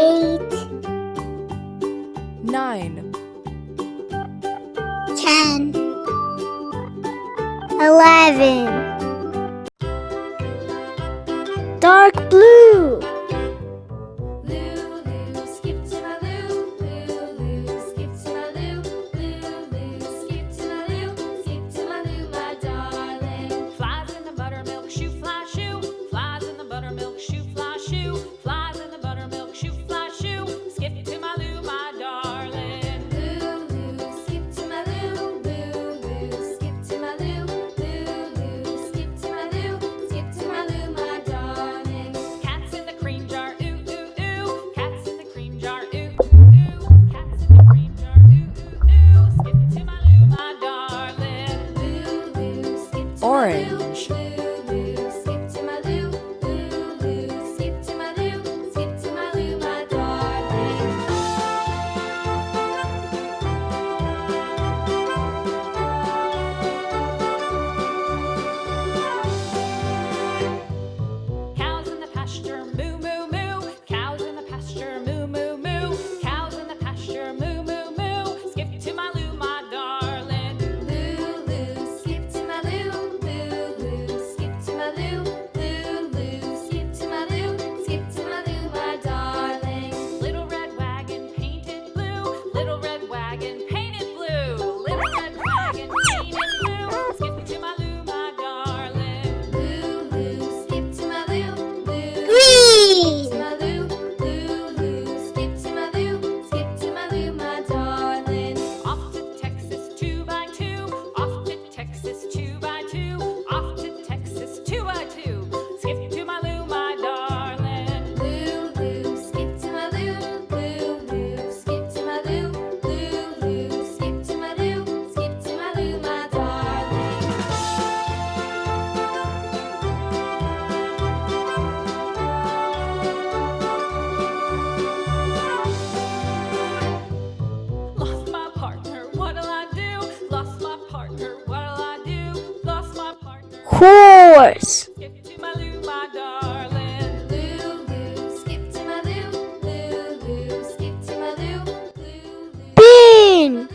8, 9, 10, 11. Dark blue. Lulu, skip to my Lou. Lulu, skip to my Lou. Lulu, skip to my Lou. Skip to my Lou, my darling. Flies in the buttermilk shoe, fly shoe. Flies in the buttermilk shoe, fly shoe. Flies in the buttermilk shoe, fly shoe. Skip to my Lou, my darling. Lulu, skip to my Lou. Lulu, skip to my Lou. Lulu, skip to my Lou. Skip to my Lou, my darling. Cats in the cream jar, ooh ooh ooh. Cats in the cream jar, ooh ooh ooh. Cats in the cream jar, ooh ooh ooh. Skip to my Lou, my darling. Lulu, skip to Orange. my Lou. Lulu, skip to my Lou. Lulu, skip to my Lou. Skip to my Lou, my darling. Cows in the pasture, moo moo moo. Cows in the pasture, moo moo moo. Cows in the pasture, moo moo moo. Skip to my Lou, my darling. Lulu, skip to my Lou. Lulu, skip to my Lou. Lulu, skip to my Lou. Skip to my Lou, my darling. Little red wagon painted blue. Little red wagon painted blue. Little red wagon painted blue. Skip to my Lou, my darling. Lulu, skip to my Lou. Lulu, Green. to my Lou. Lulu, skip to my Lou. Skip to my Lou, my darling. Off to Texas 2x2. Off to Texas 2x2. Off to Texas 2x2. Skip to my Lou, my darling. Lulu, skip to my Lou. Lulu, skip to my Lou. Lulu, skip to my Lou. Skip to my Lou, my darling. Lost my partner, what'll I do? Lost my partner, what'll I do? Lost my partner. Horse. Skip to my Lou, my darling. Lulu, skip to my Lou. Lulu, skip to my Lou. Lulu, Pink.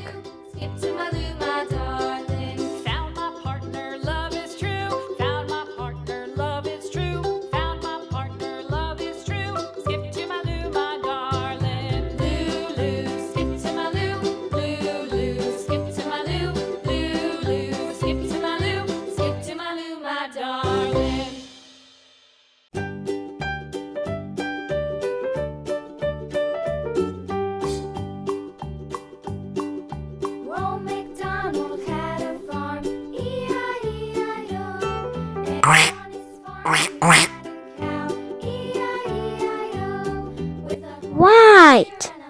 skip to my Lou, my darling. Found my partner, love is true. Found my partner, love is true. Found my partner, love is true. Skip to my Lou, my darling. Lulu, skip to my Lou. Lulu, skip to my Lou. Lulu, skip to my Lou. Skip to my Lou, my darling. Old MacDonald had a farm, E-I-E-I-O. And on his farm he had a cow, E-I-E-I-O. With a White. and